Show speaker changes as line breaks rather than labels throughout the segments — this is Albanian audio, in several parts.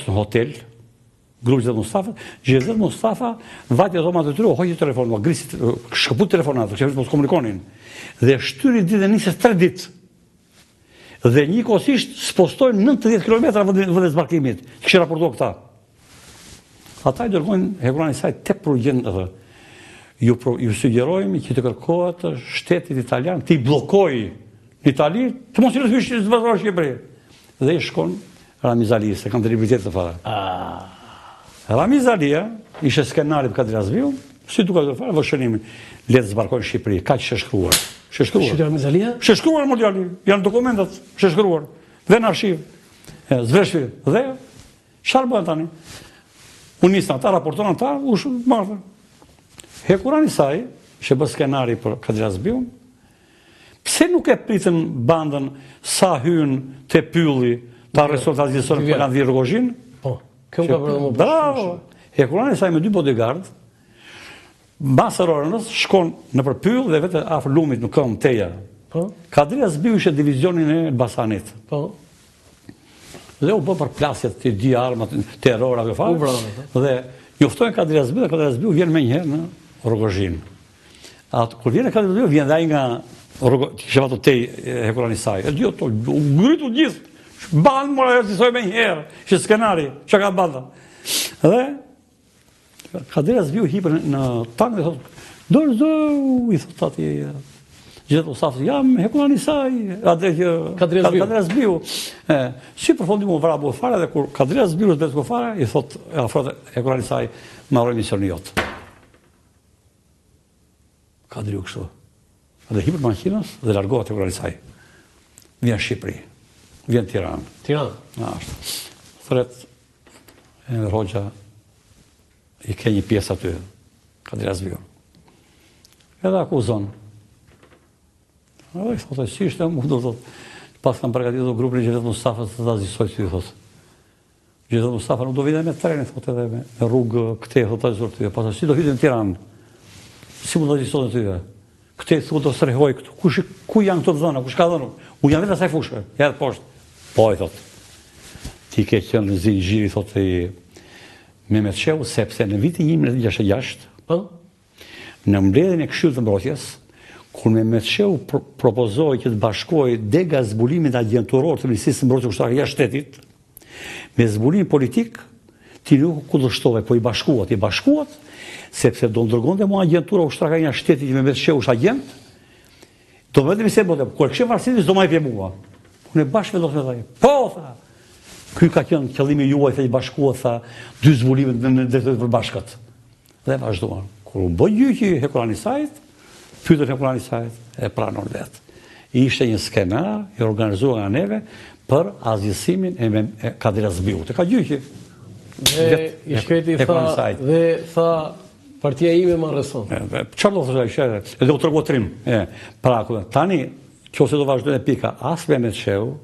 në hotel, grupi Gjezet Mustafa, Gjezet Mustafa vajti dhomat e tyre, hoqi telefon, grisit, shkëput telefonat, që mos komunikonin. Dhe shtyri ditë dhe nisë 3 ditë. Dhe njëkohësisht spostojnë 90 km vend e zbarkimit. Kishë raportuar këta. Ata i dërgojnë Hekurani Saj tepër urgjent edhe. Ju sugjerojmë që të kërkohet shtetit italian të i bllokojë në Itali, të mos i lësh të zbatosh Shqipëri. Dhe i shkon Ramiz Ali, se kanë drejtë të fare. Ramiz Alia ishte skenari për Kadir Azbiu, si duka të fare vëshënimin, le të zbarkojnë Shqipëri, kaq shkruar.
Shqipëri Ramiz Alia?
Shkruar mondiali, janë dokumentat, shkruar. Dhe në arshiv. Zveshvi. Dhe çfarë bën tani? Unë nisën ata, raporton ata, u marrën. Hekurani Saj, që bë skenari për Kadir Azbiu, pse nuk e pritën bandën sa hyn te pylli, ta arrestuar ta zgjidhur për kanë dhënë Rogozhin?
Po. Kjo ka bërë më
bravo. Hekurani Saj me 2 bodyguard, mbas orës shkon në përpyll dhe vetë afër lumit në këmbë teja.
Po.
Kadir Azbiu ishte divizionin e Elbasanit.
Po.
Dhe u bë për plasjet të di armat, terror apo fare. Dhe njoftojnë Kadir Azbiu dhe Kadir Azbiu vjen menjëherë në Rogozhin. Atë kur vjen Kadir Azbiu vjen dhe ai nga kishte ato tej Hekurani Saj. E dy ato ngritu gjithë. Ban mora si soi menjëherë, që skenari, çka ka banda. Dhe Kadir Azbiu hipën në tank dhe thotë, dorëzo, i thotë ati, Gjezet Mustafa, jam Hekurani Saj, atë që Kadir Azbiu. Si përfundim u vrabu fare, dhe kur Kadir Azbiu të betë fare, i thotë, afrote Hekurani Saj, marroj misionin jot. Kadriu kështu. Dhe hipën makinës dhe largohet Hekurani Saj. Vjen Shqipëri, vjen Tiranë.
Tiranë?
Ashtu. Thret, Hoxha, i ke një pjesë aty, Kadir Azbiu. Edhe akuzon. Edhe i thotë, si ishte mu, do thotë, pas kam përgatitur grupin e Gjezet Mustafa të ta zgjisoj ty, thotë. Gjezet Mustafa nuk do vide me tren, thotë edhe me rrugë këte, thotë ta zgjisoj ty. Pastaj si do hyjë në Tiranë? Si mund të zgjisoj ty? Këte thotë do strehoj këtu. Ku janë këto dhëna? Kush ka dhënë? Unë jam vetë asaj fushë. Ja poshtë. Po i thotë. Ti ke qenë në zinxhiri, thotë Mehmet Shehu, sepse në vitin 1966, në mbledhjen e Këshillit të Mbrojtjes, kur Mehmet Shehu propozoi që të bashkohej dega zbulimit agjenturor të Ministrisë së Mbrojtjes Ushtarake jashtë shtetit, me zbulim politik, ti nuk kundërshtove, po i bashkuat, sepse do ndërgonte mua agjentura ushtarake jashtë shtetit që Mehmet Shehu është agent, do vetëm se bëte, kur kishte varësi do më jepje mua. Unë bashkë vendos me ta. Po tha. Ky ka qenë qëllimi juaj, thaj bashkuat, tha, 2 zbulimet në drejtë të përbashkët. Dhe vazhduan. Kur u bë gjyqi Hekurani Sajt, pyetën Hekurani Sajt, e pranon vetë. Ishte një skenar i organizuar nga neve për azgjësimin e Kadir Azbiut. Te ka gjyqi.
Dhe i shkreti dhe tha, partia ime më arreston.
Çfarë do thoshte ai? Edhe u tregua trim. Pra tani, nëse do vazhdojnë pika, as Mehmet Shehu,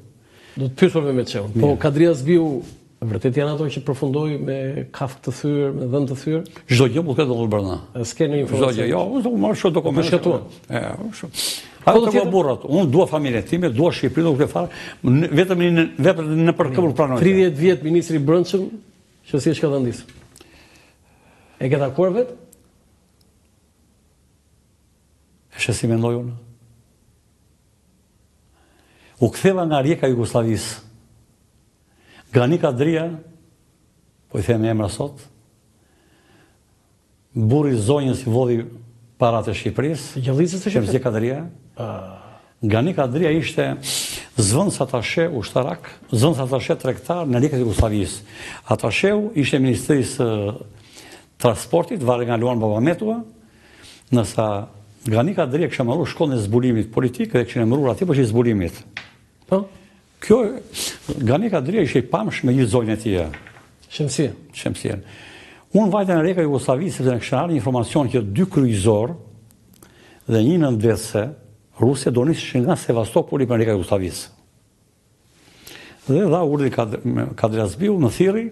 do të pyesur Mehmet Shehu. Po Kadir Azbiu, vërtet janë ato që përfundoi me kafë të thyrë, me dhënë të thyrë?
Çdo gjë mund të ketë brenda.
S'ke në informacion.
Çdo gjë, jo, unë marr shumë dokumente.
Po
të burrat, unë dua familjen time, dua Shqipërinë, nuk e fare, vetëm në përkëmbur pranoj.
30 vjet ministri i Brendshëm, që si është ka dhëndis. E ke takuar vet?
Është si mendoj unë. U ktheva nga Rijeka Jugosllavisë. Grani Kadria, po i them emra sot, burri zonjës i vodhi paratë e Shqipërisë,
Gjallëzës së
Shemzje Kadria. Grani Kadria ishte zëvendës atashe ushtarak, zëvendës atashe tregtar në Rijeka Jugosllavisë. Atasheu ishte Ministrisë Transportit, varet nga Luan Babametua, nësa Grani Kadria kishte marrur shkollën e zbulimit politik dhe kishte emëruar atje për zbulimit.
Po?
Kjo, Grani Kadria ishte i pamshëm me gjithë zonjën e tij. Shemsien. Unë vajta në Rijeka Jugosllavisë sepse në kishte ardhur informacion që 2 kryqëzor dhe një nëntëdhjetëse Rusia do nishin nga Sevastopoli për Rijeka Jugosllavisë. Dhe dha urdhë Kadir Azbiu në thirrje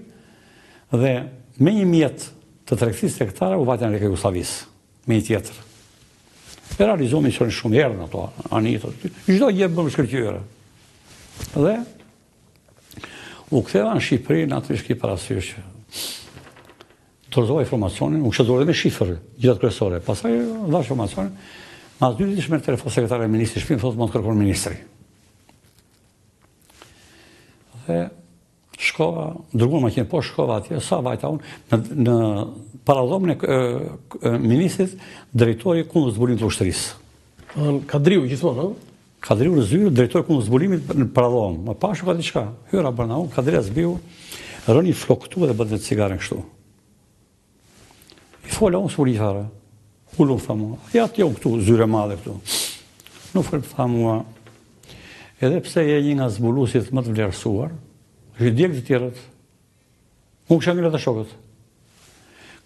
dhe me një mjet të tregtisë tregtare u vajta në Rijeka Jugosllavisë, me një tjetër. E realizojmë që në shumë herë në ato, anitët, çdo gjë bëm shkëlqyre. Dhe U ktheva në Shqipëri, natyrisht ki parasysh që dorëzova informacionin, u kishte dorë me shifër, gjithat kryesore. Pastaj dha informacionin, mas 2 ditësh me telefon sekretari i ministrit shtëpi, thotë mund të kërkon ministri. Dhe shkova, dërguar makinë po shkova atje, sa vajta unë në paradhomën e ministrit, drejtori kundër zbulimit të ushtrisë.
Kadriu gjithmonë, ëh?
Kadriu Rëzyu, drejtori kundër zbulimit në paradhomë. Më pashu ka diçka. Hyra brenda unë, Kadria zbiu, rëni floktu dhe bëtë cigaren kështu. I fola unë s'u fare. Ullu tha mua. Ja t'jo këtu, zyre madhe këtu. Nuk folë tha mua. Edhe pse je një nga zbulusit më të vlerësuar, është i djegë të tjerët. Unë kësha ngjilet e shokët.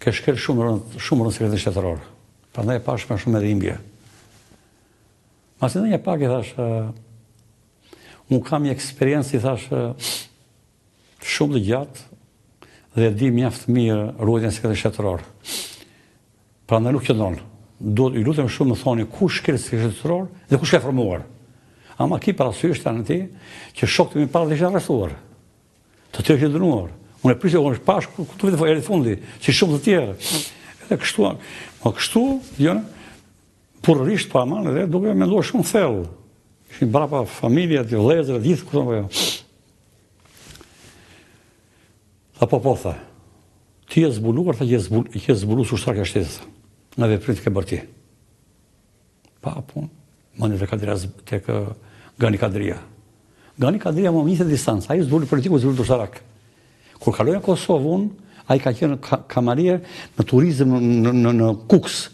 Ke shkel shumë rënë sekretin shtetëror. Prandaj e pash me shumë edhe imbje. Masi në një pak i thash, unë kam një eksperiencë i thash shumë të gjatë dhe di mjaftë mirë ruajtjen e sekretit shtetëror. Prandaj nuk qëndron. I lutem shumë më thoni kush shkel sekretin shtetëror dhe kush ka formuar. Ama ki parasysh tani ti që shokët e mi parë ishin arrestuar. Të tjerë ishin dënuar. Unë e prisja unë pash këtu vetë erdhi fundi, si shumë të tjerë. Edhe kështu, purërisht pa aman edhe duke menduar shumë thellë. Ishin brapa familja, të vëllezër, gjithë ku thonë ajo. Po tha. Ti je zbuluar, tha i ke zbuluar ushtarë e shtetit. Nga veprimet ke bërë ti. Pa punë, mënyrë tek Gani Kadria. Gani Kadria më njëtë distancë, ai zbulu politiku, zbulu ushtarak. Kur kaloi në Kosovë unë, ai ka qenë kamarie në turizëm në Kuks.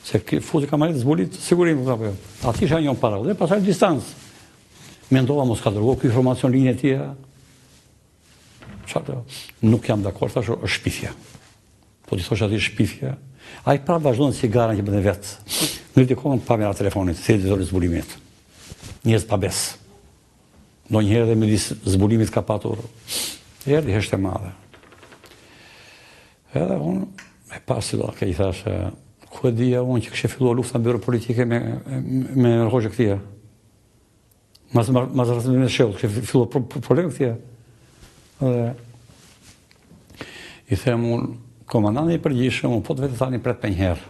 Se futi kamarit zbulit sigurim. Ati isha njën para, dhe pasaj distancë. Mendova mos ka dërgo kjo informacion linje tjera. Nuk jam dakord, thash është shpifja. Po ti thosh ati shpifja. A i prapë vazhdojnë cigarën që bëndë vetë. Në rritë kohën pa mera telefonit, se editori zbulimit. Njëzë pa besë. Do njëherë dhe midis zbulimit ka patur. Erdi heshte madhe. Edhe unë, e pasi do ke i thash, ku e dhja unë që kështë filluar lufta në bërë politike me Hoxha këtia. Mas rrëtëmime të shëllë, kështë filluar problem këtia. Dhe i them unë, komandani i përgjishëm, unë po të vetë thani pret për njëherë.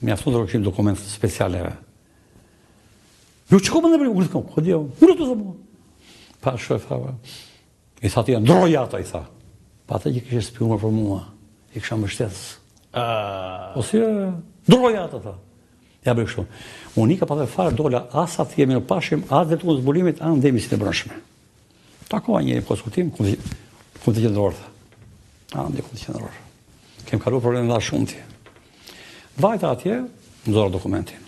Mi aftu të rëkshim dokumentet specialeve. Jo, që komandani i përgjishëm? Ku e dhja unë? Unë të zëmë. Pa shë e thava. I tha tia, ndrojata, i tha. Pa të që kështë spionur për mua. I kësha mbështetës. O si ndroja atë, tha. Ja bërë kështu. Unë i ka pa dhe farë dola asa të jemi në pashim, atë dhe të unë zbulimit, anë dhe misin e brënshme. Takova njëri konsultim, ku të qëndrorë, tha. Anë dhe ku të qëndrorë. Kem kalu probleme dha shumë ti. Vajta atje, në dorë dokumentin.